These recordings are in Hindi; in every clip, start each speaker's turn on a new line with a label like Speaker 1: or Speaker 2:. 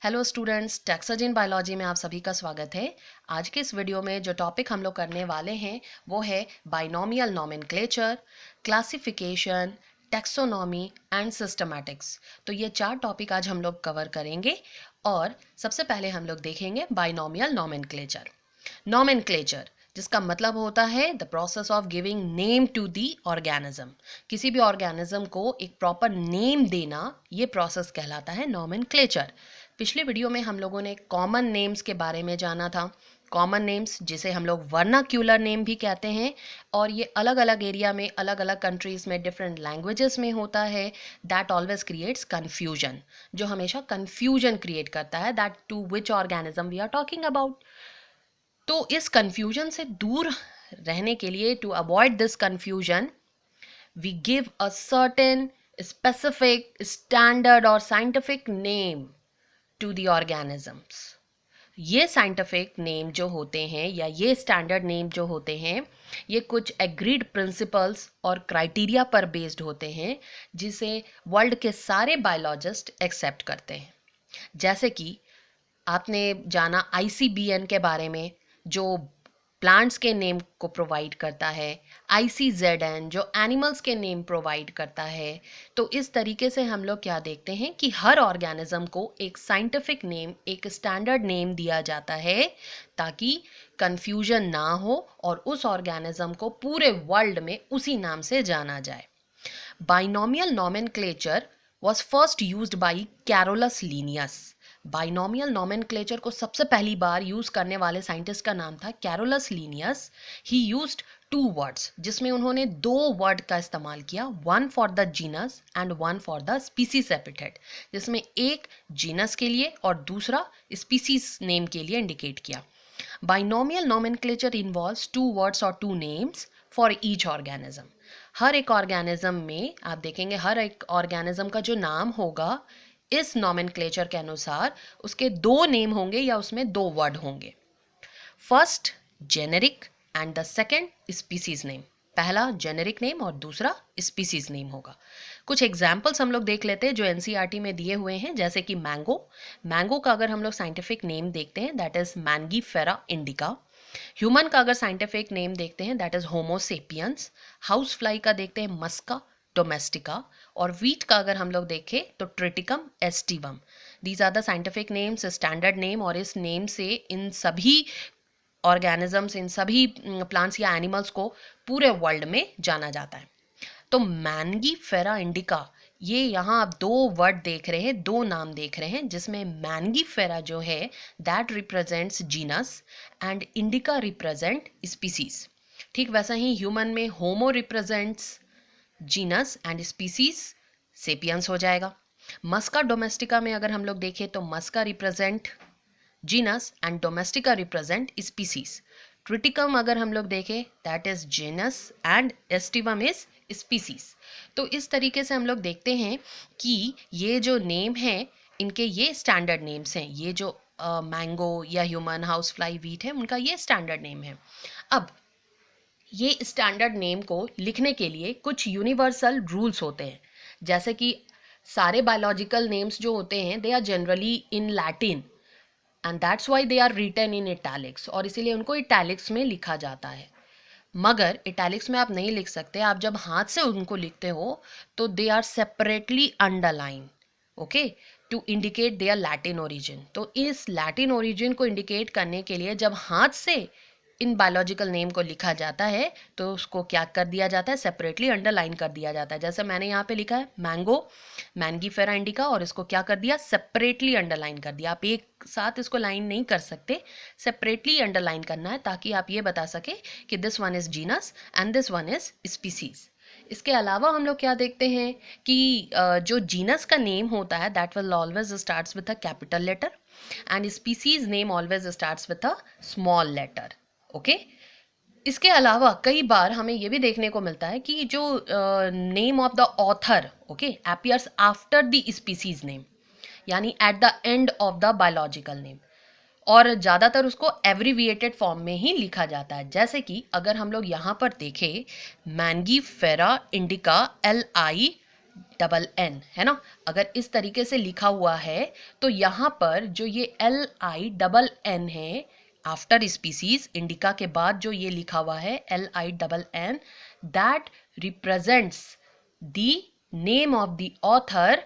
Speaker 1: हेलो स्टूडेंट्स, टैक्सोलॉजी इन बायोलॉजी में आप सभी का स्वागत है। आज के इस वीडियो में जो टॉपिक हम लोग करने वाले हैं वो है binomial nomenclature, classification, taxonomy and systematics. तो ये 4 टॉपिक आज हम लोग कवर करेंगे और सबसे पहले हम लोग देखेंगे बाइनोमियल नोमेनक्लेचर। नोमेनक्लेचर जिसका मतलब होता है the process of giving name to the organism. किसी भी ऑर्गेनिज्म को एक प्रॉपर नेम देना, ये प्रोसेस कहलाता है नोमेनक्लेचर। पिछले वीडियो में हम लोगों ने कॉमन नेम्स के बारे में जाना था। कॉमन नेम्स जिसे हम लोग वर्नाक्यूलर नेम भी कहते हैं और ये अलग अलग एरिया में, अलग अलग कंट्रीज में, डिफरेंट लैंग्वेजेस में होता है। दैट ऑलवेज क्रिएट्स कन्फ्यूजन, जो हमेशा कन्फ्यूजन क्रिएट करता है that to which organism we are talking about. तो इस कन्फ्यूजन से दूर रहने के लिए, to avoid this confusion, we give a certain specific standard or scientific name to the organisms. ये साइंटिफिक नेम जो होते हैं या ये स्टैंडर्ड नेम जो होते हैं, ये कुछ एग्रीड प्रिंसिपल्स और क्राइटेरिया पर बेस्ड होते हैं जिसे वर्ल्ड के सारे बायोलॉजिस्ट एक्सेप्ट करते हैं। जैसे कि आपने जाना ICBN के बारे में, जो प्लांट्स के नेम को प्रोवाइड करता है, ICZN जो एनिमल्स के नेम प्रोवाइड करता है। तो इस तरीके से हम लोग क्या देखते हैं कि हर ऑर्गेनिज्म को एक साइंटिफिक नेम, एक स्टैंडर्ड नेम दिया जाता है ताकि कंफ्यूजन ना हो और उस ऑर्गेनिज्म को पूरे वर्ल्ड में उसी नाम से जाना जाए। Binomial nomenclature was first used by Carolus Linnaeus. Binomial nomenclature को सबसे पहली बार यूज करने वाले साइंटिस्ट का नाम था कैरोलस लीनियस। ही यूज्ड 2 वर्ड्स, जिसमें उन्होंने 2 वर्ड का इस्तेमाल किया, one for the genus and one for the species epithet, जिसमें एक जीनस के लिए और दूसरा स्पीसीज नेम के लिए इंडिकेट किया। बाइनोमियल नोमेनक्लेचर इन्वॉल्व्स 2 वर्ड्स और 2 नेम्स फॉर ईच ऑर्गेनिज्म। हर एक ऑर्गेनिज्म में आप देखेंगे, हर एक ऑर्गेनिज्म का जो नाम होगा इस नोमेनक्लेचर के अनुसार उसके 2 नेम होंगे या उसमें 2 वर्ड होंगे। First generic and the second species name. पहला जेनेरिक नेम और दूसरा स्पीसीज नेम होगा। कुछ एग्जाम्पल्स हम लोग देख लेते हैं जो NCERT में दिए हुए हैं, जैसे कि मैंगो। मैंगो का अगर हम लोग साइंटिफिक नेम देखते हैं that is Mangifera indica. Human का अगर साइंटिफिक नेम देखते हैं that is Homo sapiens. House fly का देखते हैं मस्का डोमेस्टिका। और वीट का अगर हम लोग देखें तो triticum aestivum. These are the scientific names, standard name, और इस नेम से इन सभी ऑर्गेनिजम्स, इन सभी प्लांट्स या एनिमल्स को पूरे वर्ल्ड में जाना जाता है। तो मैंगीफेरा इंडिका, ये यहाँ आप 2 वर्ड देख रहे हैं, 2 नाम देख रहे हैं, जिसमें मैंगीफेरा जो है that represents genus and indica represent species. ठीक वैसा ही ह्यूमन में Homo represents genus and species sapiens हो जाएगा। मस्का डोमेस्टिका में अगर हम लोग देखें तो Musca represent genus and domestica represent species. Triticum अगर हम लोग देखें that is genus and aestivum is species. तो इस तरीके से हम लोग देखते हैं कि ये जो नेम है, इनके ये स्टैंडर्ड नेम्स हैं। ये जो मैंगो या ह्यूमन, हाउस फ्लाई, वीट है, उनका ये स्टैंडर्ड नेम है। अब ये स्टैंडर्ड नेम को लिखने के लिए कुछ यूनिवर्सल रूल्स होते हैं, जैसे कि सारे बायोलॉजिकल नेम्स जो होते हैं they are generally in Latin and that's why they are written in italics, और इसीलिए उनको इटैलिक्स में लिखा जाता है। मगर इटैलिक्स में आप नहीं लिख सकते, आप जब हाथ से उनको लिखते हो तो they are separately underline, okay, to indicate their Latin origin. तो इस लैटिन ओरिजिन को इंडिकेट करने के लिए जब हाथ से इन बायोलॉजिकल नेम को लिखा जाता है तो उसको क्या कर दिया जाता है, सेपरेटली अंडरलाइन कर दिया जाता है। जैसे मैंने यहाँ पे लिखा है मैंगो, मैंगीफेरा इंडिका, और इसको क्या कर दिया, सेपरेटली अंडरलाइन कर दिया। आप एक साथ इसको लाइन नहीं कर सकते, सेपरेटली अंडरलाइन करना है ताकि आप ये बता सके कि this one is genus and this one is species. इसके अलावा हम लोग क्या देखते हैं कि जो जीनस का नेम होता है that will always starts with a capital letter and species name always starts with a small letter, okay. इसके अलावा कई बार हमें यह भी देखने को मिलता है कि जो name of the author, okay, appears after the species name, यानी at the end of the biological name, और ज़्यादातर उसको एब्रीविएटेड फॉर्म में ही लिखा जाता है। जैसे कि अगर हम लोग यहाँ पर देखें मैंगीफेरा इंडिका LI LINN है ना। अगर इस तरीके से लिखा हुआ है तो यहाँ पर जो ये LINN है आफ्टर स्पीसीज, इंडिका के बाद जो ये लिखा हुआ है LINN, that represents the name of the author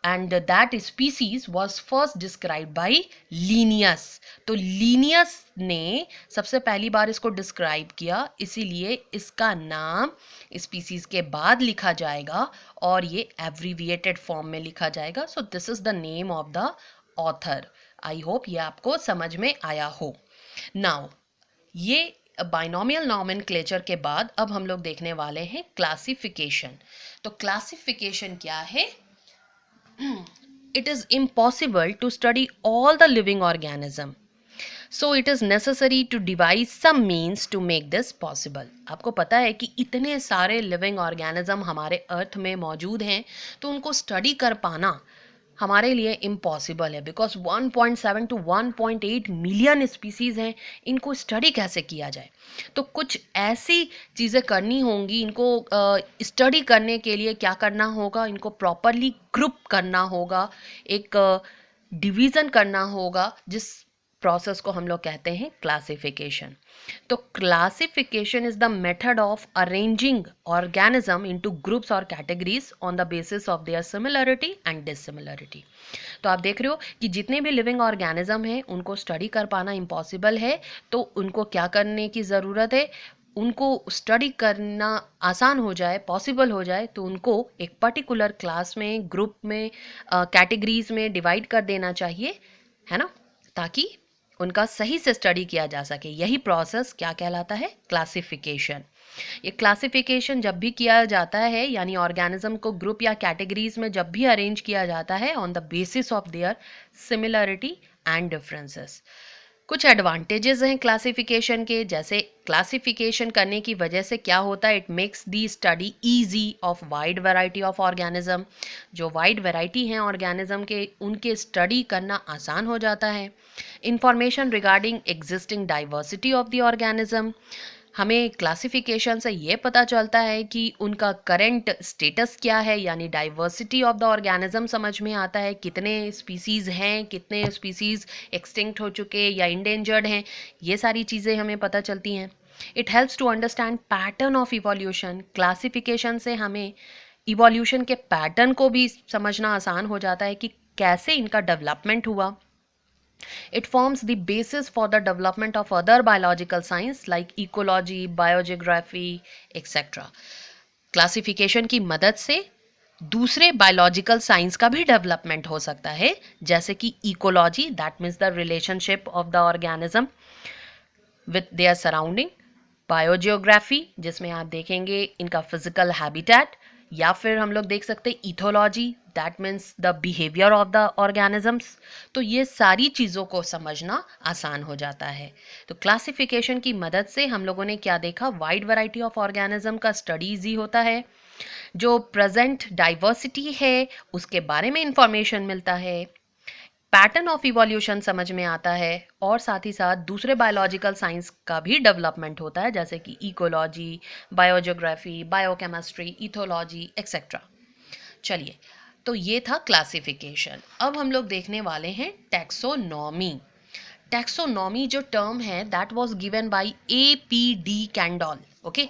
Speaker 1: and that species was first described by Linnaeus। तो Linnaeus ने सबसे पहली बार इसको डिस्क्राइब किया, इसीलिए इसका नाम स्पीसीज के बाद लिखा जाएगा और ये एब्रीविएटेड फॉर्म में लिखा जाएगा। So this is the name of the author. I hope ये आपको समझ में आया हो। नाउ ये बाइनोमियल नॉमेनक्लेचर के बाद अब हम लोग देखने वाले हैं क्लासिफिकेशन। तो क्लासिफिकेशन क्या है? It is impossible to study all the living organism, so it is necessary to devise some means to make this possible। आपको पता है कि इतने सारे लिविंग ऑर्गेनिज्म हमारे अर्थ में मौजूद हैं, तो उनको स्टडी कर पाना हमारे लिए इम्पॉसिबल है, बिकॉज 1.7 to 1.8 मिलियन स्पीसीज हैं। इनको स्टडी कैसे किया जाए? तो कुछ ऐसी चीज़ें करनी होंगी। इनको स्टडी करने के लिए क्या करना होगा? इनको प्रॉपरली ग्रुप करना होगा, एक डिवीज़न करना होगा, जिस प्रोसेस को हम लोग कहते हैं क्लासिफिकेशन। तो classification is the method of arranging organism into groups और categories on the basis of their similarity and dissimilarity. तो आप देख रहे हो कि जितने भी लिविंग ऑर्गेनिज्म हैं उनको स्टडी कर पाना इम्पॉसिबल है, तो उनको क्या करने की ज़रूरत है? उनको स्टडी करना आसान हो जाए, पॉसिबल हो जाए, तो उनको एक पर्टिकुलर क्लास में, ग्रुप में, कैटेगरीज में डिवाइड कर देना चाहिए, है ना, ताकि उनका सही से स्टडी किया जा सके। यही प्रोसेस क्या कहलाता है? क्लासिफिकेशन। ये क्लासिफिकेशन जब भी किया जाता है, यानी ऑर्गेनिज्म को ग्रुप या कैटेगरीज में जब भी अरेंज किया जाता है on the basis of their similarity and differences. कुछ एडवांटेजेस हैं क्लासिफिकेशन के, जैसे क्लासिफिकेशन करने की वजह से क्या होता है? It makes the study easy of wide variety of organism. जो वाइड वैरायटी हैं ऑर्गेनिज्म के, उनके स्टडी करना आसान हो जाता है। Information regarding existing diversity of the organism, हमें क्लासिफिकेशन से ये पता चलता है कि उनका करंट स्टेटस क्या है, यानी डाइवर्सिटी ऑफ द ऑर्गेनिज्म समझ में आता है, कितने स्पीसीज़ हैं, कितने स्पीसीज़ एक्सटिंक्ट हो चुके या इंडेंजर्ड हैं, ये सारी चीज़ें हमें पता चलती हैं। It helps to understand pattern of evolution, classification से हमें इवोल्यूशन के पैटर्न को भी समझना आसान हो जाता है कि कैसे इनका डेवलपमेंट हुआ। It forms the basis for the development of other biological science like ecology, biogeography, etc. Classification की मदद से दूसरे बायोलॉजिकल साइंस का भी डेवलपमेंट हो सकता है, जैसे कि ecology, that means the relationship of the organism with their surrounding, biogeography, जिसमें आप देखेंगे इनका फिजिकल हैबिटेट, या फिर हम लोग देख सकते हैं ethology, that means the behaviour of the organisms. तो ये सारी चीज़ों को समझना आसान हो जाता है। तो क्लासिफिकेशन की मदद से हम लोगों ने क्या देखा? वाइड वैरायटी ऑफ ऑर्गेनिज्म का स्टडी ईजी होता है, जो प्रेजेंट डाइवर्सिटी है उसके बारे में इंफॉर्मेशन मिलता है, पैटर्न ऑफ इवोल्यूशन समझ में आता है, और साथ ही साथ दूसरे बायोलॉजिकल साइंस का भी डेवलपमेंट होता है, जैसे कि ecology, biogeography, biochemistry, ethology etcetera. चलिए, तो ये था क्लासिफिकेशन। अब हम लोग देखने वाले हैं टैक्सोनॉमी। टैक्सोनॉमी जो टर्म है that was given by APD Candolle. Okay,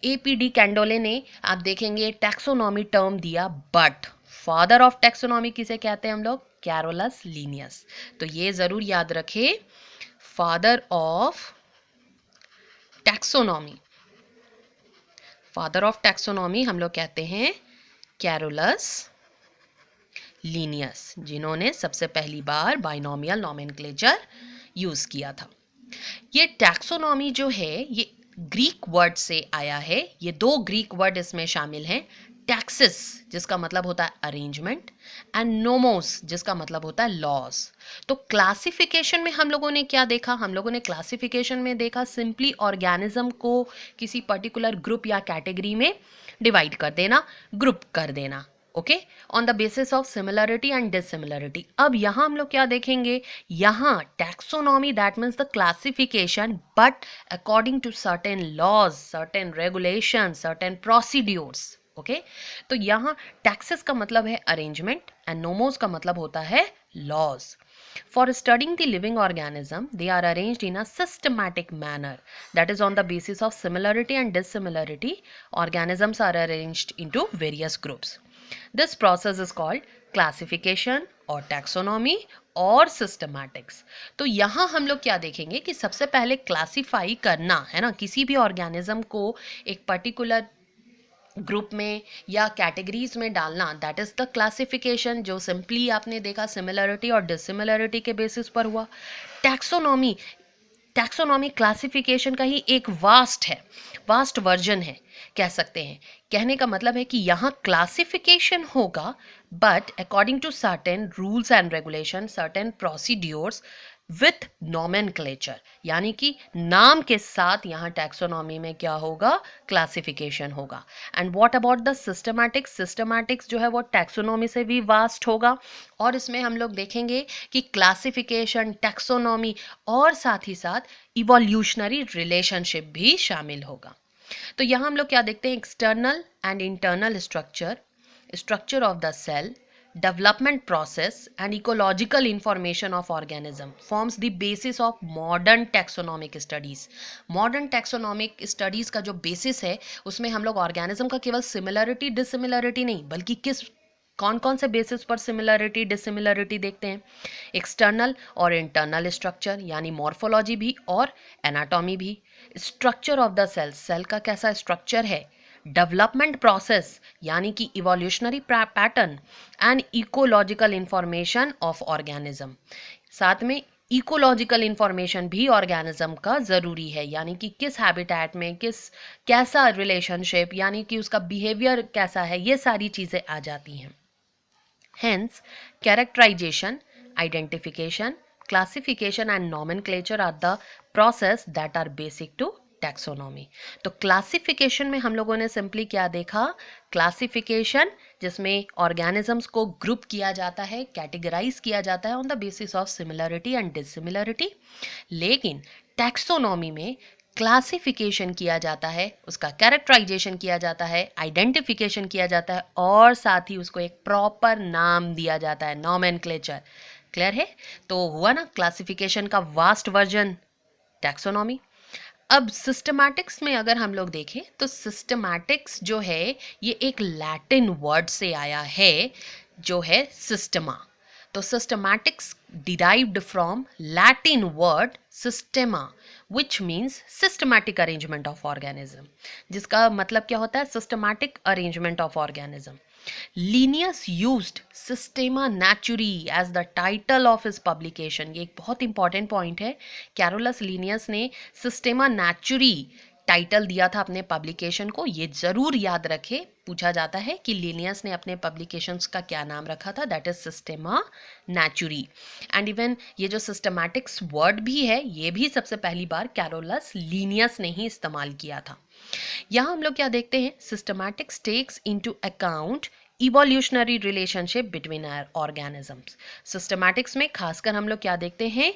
Speaker 1: APD कैंडोले ने, आप देखेंगे, टैक्सोनॉमी टर्म दिया, बट फादर ऑफ टैक्सोनॉमी किसे कहते हैं हम लोग? Carolus Linnaeus. तो ये जरूर याद रखें, father of taxonomy, father of taxonomy हम लोग कहते हैं कैरोलस लीनियस, जिन्होंने सबसे पहली बार बाइनोमियल नॉमेनक्लेचर यूज किया था। ये टैक्सोनॉमी जो है ये ग्रीक वर्ड से आया है। ये दो ग्रीक वर्ड इसमें शामिल हैं, टैक्सिस जिसका मतलब होता है अरेंजमेंट, एंड नोमोस जिसका मतलब होता है लॉज। तो क्लासिफिकेशन में हम लोगों ने क्या देखा? हम लोगों ने क्लासिफिकेशन में देखा सिंपली ऑर्गेनिज्म को किसी पर्टिकुलर ग्रुप या कैटेगरी में डिवाइड कर देना, ग्रुप कर देना, okay, on the basis of similarity and dissimilarity. अब यहाँ हम लोग क्या देखेंगे? यहाँ taxonomy that means the classification but according to certain laws, certain regulation, certain procedures. Okay तो यहाँ टैक्सेस का मतलब है अरेंजमेंट एंड नोमोस का मतलब होता है laws. For studying the living organism, they are arranged in a systematic manner. That is, on the basis of similarity and dissimilarity, organisms are arranged into various groups. This process is called classification or taxonomy और systematics. तो यहाँ हम लोग क्या देखेंगे कि सबसे पहले क्लासीफाई करना है ना, किसी भी ऑर्गेनिज्म को एक पर्टिकुलर ग्रुप में या कैटेगरीज में डालना, दैट इज द क्लासिफिकेशन, जो सिंपली आपने देखा सिमिलरिटी और डिसिमिलरिटी के बेसिस पर हुआ. टैक्सोनॉमी, टैक्सोनॉमी क्लासिफिकेशन का ही एक वास्ट वर्जन है कह सकते हैं. कहने का मतलब है कि यहाँ क्लासिफिकेशन होगा but according to certain rules and regulation, certain procedures with nomenclature, यानी कि नाम के साथ यहाँ टैक्सोनॉमी में क्या होगा, क्लासिफिकेशन होगा. And what about the systematics, systematics जो है वो टैक्सोनॉमी से भी वास्ट होगा और इसमें हम लोग देखेंगे कि क्लासिफिकेशन, टैक्सोनॉमी और साथ ही साथ इवोल्यूशनरी रिलेशनशिप भी शामिल होगा. तो यहाँ हम लोग क्या देखते हैं, external and internal structure, structure of the cell, development process and ecological information of organism forms the basis of modern taxonomic studies. Modern taxonomic studies का जो basis है उसमें हम लोग organism का केवल similarity dissimilarity नहीं बल्कि कौन कौन से बेसिस पर सिमिलरिटी डिसिमिलरिटी देखते हैं, एक्सटर्नल और इंटरनल स्ट्रक्चर यानी मॉर्फोलॉजी भी और एनाटॉमी भी, structure of the cell, cell का कैसा स्ट्रक्चर है, डेवलपमेंट प्रोसेस यानी कि evolutionary pattern and ecological information of organism. साथ में इकोलॉजिकल इंफॉर्मेशन भी ऑर्गेनिज्म का ज़रूरी है, यानी कि किस हैबिटेट में कैसा रिलेशनशिप, यानी कि उसका बिहेवियर कैसा है, ये सारी चीज़ें आ जाती हैं. Hence, characterization, identification, classification and nomenclature are the process that are basic to taxonomy. तो क्लासिफिकेशन में हम लोगों ने सिंपली क्या देखा, क्लासिफिकेशन जिसमें ऑर्गेनिजम्स को ग्रुप किया जाता है, कैटेगराइज किया जाता है on the basis of similarity and dissimilarity. लेकिन टैक्सोनॉमी में क्लासिफिकेशन किया जाता है, उसका कैरेक्टराइजेशन किया जाता है, आइडेंटिफिकेशन किया जाता है और साथ ही उसको एक प्रॉपर नाम दिया जाता है, नॉमेनक्लेचर. क्लियर है? तो हुआ ना क्लासिफिकेशन का वास्ट वर्जन टैक्सोनॉमी. अब सिस्टमैटिक्स में अगर हम लोग देखें तो सिस्टमैटिक्स जो है ये एक लैटिन वर्ड से आया है जो है सिस्टमा. तो systematics derived from Latin word systema which means systematic arrangement of organism, जिसका मतलब क्या होता है, systematic arrangement of organism. Linnaeus used Systema Naturae as the title of his publication. ये एक बहुत इंपॉर्टेंट पॉइंट है. कैरोलस लीनियस ने Systema Naturae टाइटल दिया था अपने पब्लिकेशन को. ये जरूर याद रखे, पूछा जाता है कि लीनियस ने अपने पब्लिकेशंस का क्या नाम रखा था, दैट इज सिस्टेमा नैचुरी. एंड इवन ये जो सिस्टमैटिक्स वर्ड भी है ये भी सबसे पहली बार कैरोलस लीनियस ने ही इस्तेमाल किया था. यहाँ हम लोग क्या देखते हैं, systematics takes into account evolutionary relationship between organisms. Systematics में खासकर हम लोग क्या देखते हैं,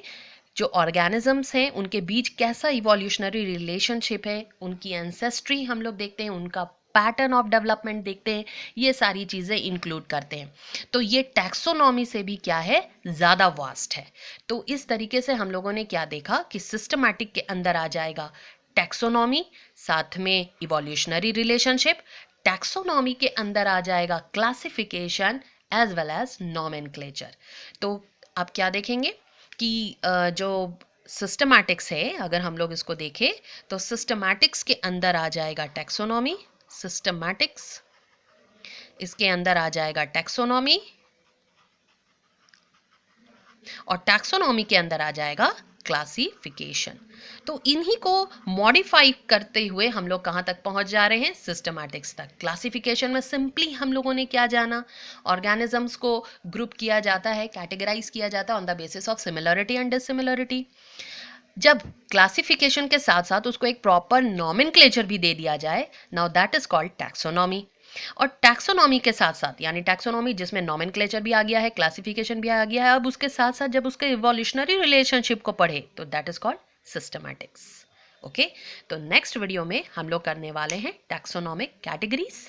Speaker 1: जो ऑर्गेनिजम्स हैं उनके बीच कैसा इवोल्यूशनरी रिलेशनशिप है, उनकी एंसेस्ट्री हम लोग देखते हैं, उनका पैटर्न ऑफ डेवलपमेंट देखते हैं, ये सारी चीज़ें इंक्लूड करते हैं. तो ये टैक्सोनॉमी से भी क्या है, ज़्यादा वास्ट है. तो इस तरीके से हम लोगों ने क्या देखा कि सिस्टमैटिक के अंदर आ जाएगा टैक्सोनॉमी, साथ में इवोल्यूशनरी रिलेशनशिप. टैक्सोनॉमी के अंदर आ जाएगा classification as well as nomenclature. तो आप क्या देखेंगे कि जो सिस्टमैटिक्स है अगर हम लोग इसको देखें तो सिस्टमैटिक्स के अंदर आ जाएगा टैक्सोनॉमी, सिस्टमैटिक्स इसके अंदर आ जाएगा टैक्सोनॉमी और टैक्सोनॉमी के अंदर आ जाएगा क्लासिफिकेशन. तो इन्हीं को मॉडिफाई करते हुए हम लोग कहाँ तक पहुँच जा रहे हैं, सिस्टमैटिक्स तक. क्लासिफिकेशन में सिंपली हम लोगों ने क्या जाना, ऑर्गेनिजम्स को ग्रुप किया जाता है, कैटेगराइज किया जाता है on the basis of similarity and dissimilarity. जब क्लासिफिकेशन के साथ साथ उसको एक प्रॉपर नॉमेनक्लेचर भी दे दिया जाए, now that is called taxonomy. और टैक्सोनॉमी के साथ साथ यानी टैक्सोनॉमी जिसमें नॉमेनक्लेचर भी आ गया है, क्लासिफिकेशन भी आ गया है, अब उसके साथ साथ जब उसके इवोल्यूशनरी रिलेशनशिप को पढ़े तो that is called systematics. Okay, तो नेक्स्ट वीडियो में हम लोग करने वाले हैं टैक्सोनॉमिक कैटेगरीज.